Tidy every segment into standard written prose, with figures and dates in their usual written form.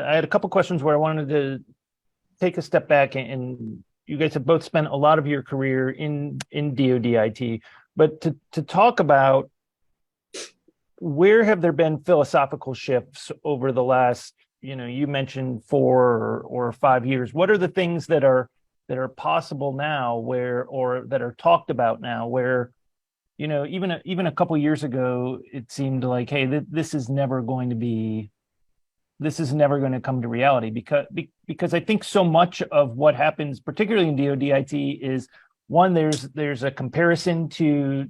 I had a couple questions where I wanted to take a step back, and you guys have both spent a lot of your career in DoD IT, but to talk about where have there been philosophical shifts over the last, you mentioned 4 or 5 years. What are the things that are possible now, or that are talked about now, where even a couple years ago it seemed like, hey, this is never going to come to reality, because I think so much of what happens, particularly in DoD IT, is one, there's a comparison to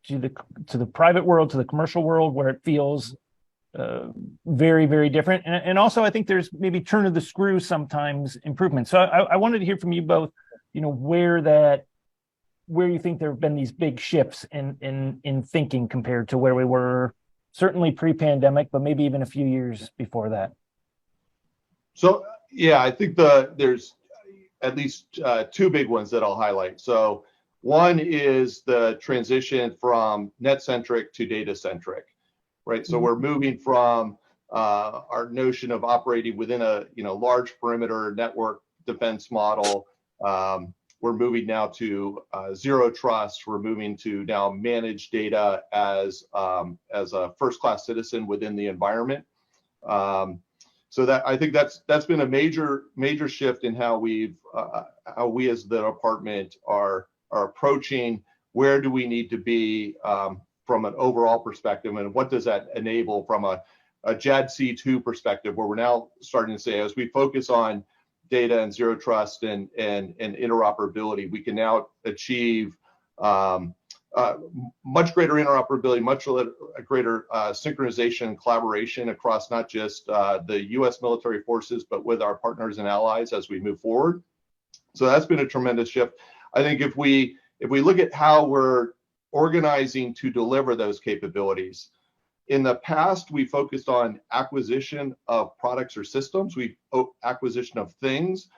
the private world, to the commercial world, where it feels very, very different. And also, I think there's maybe turn of the screw sometimes improvement. So I wanted to hear from you both, where you think there have been these big shifts in thinking compared to where we were, certainly pre-pandemic, but maybe even a few years before that. So, yeah, I think there's at least two big ones that I'll highlight. So one is the transition from net-centric to data-centric, right? So we're moving from our notion of operating within a large perimeter network defense model. We're moving now to zero trust. We're moving to now manage data as a first-class citizen within the environment. So that, I think that's been a major shift in how we as the department are approaching where do we need to be from an overall perspective, and what does that enable from a JADC2 perspective, where we're now starting to say, as we focus on data and zero trust and interoperability, we can now achieve much greater interoperability, much greater synchronization and collaboration across not just the U.S. military forces, but with our partners and allies as we move forward. So that's been a tremendous shift. I think if we look at how we're organizing to deliver those capabilities, in the past, we focused on acquisition of products or systems, acquisition of things,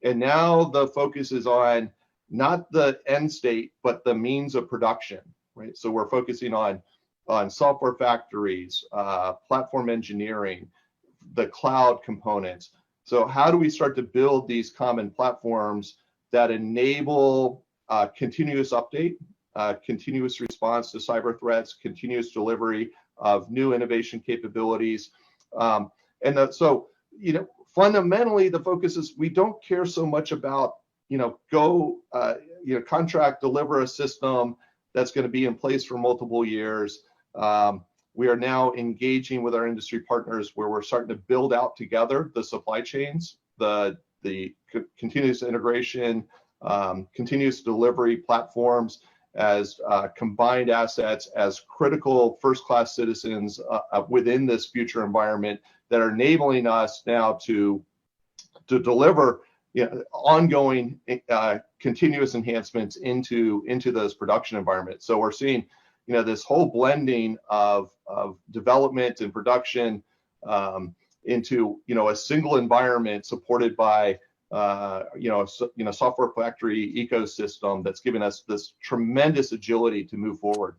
and now the focus is on not the end state, but the means of production, right? So we're focusing on software factories, platform engineering, the cloud components. So how do we start to build these common platforms that enable continuous update, continuous response to cyber threats, continuous delivery of new innovation capabilities? So fundamentally, the focus is, we don't care so much about contract, deliver a system that's going to be in place for multiple years. We are now engaging with our industry partners, where we're starting to build out together the supply chains, the continuous integration, continuous delivery platforms as combined assets, as critical first-class citizens within this future environment, that are enabling us now to deliver ongoing continuous enhancements into those production environments. So we're seeing this whole blending of development and production into a single environment supported by software factory ecosystem that's given us this tremendous agility to move forward.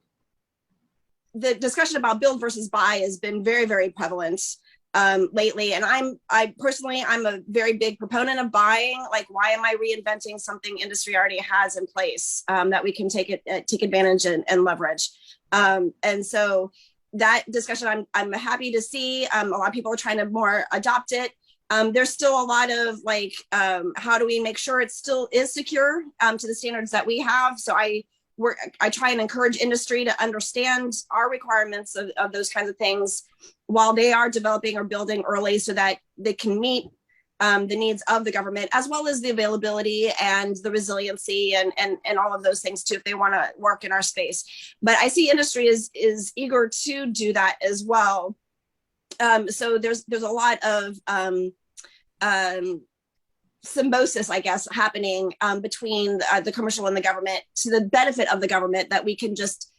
The discussion about build versus buy has been very, very prevalent lately, and I'm a very big proponent of buying. Like, why am I reinventing something industry already has in place that we can take advantage and leverage? And so that discussion, I'm happy to see. A lot of people are trying to more adopt it. There's still a lot of how do we make sure it still is secure to the standards that we have? So I try and encourage industry to understand our requirements of those kinds of things while they are developing or building early, so that they can meet the needs of the government, as well as the availability and the resiliency and all of those things too, if they want to work in our space. But I see industry is eager to do that as well. So there's a lot of symbiosis, I guess, happening between the commercial and the government, to the benefit of the government, that we can just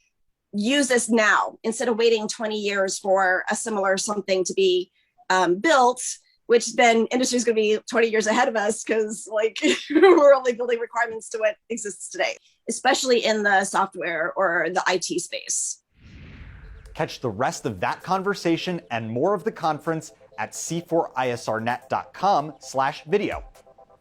use this now instead of waiting 20 years for a similar something to be built, which then industry is going to be 20 years ahead of us, because we're only building requirements to what exists today, especially in the software or the IT space. Catch the rest of that conversation and more of the conference at c4isrnet.com/video.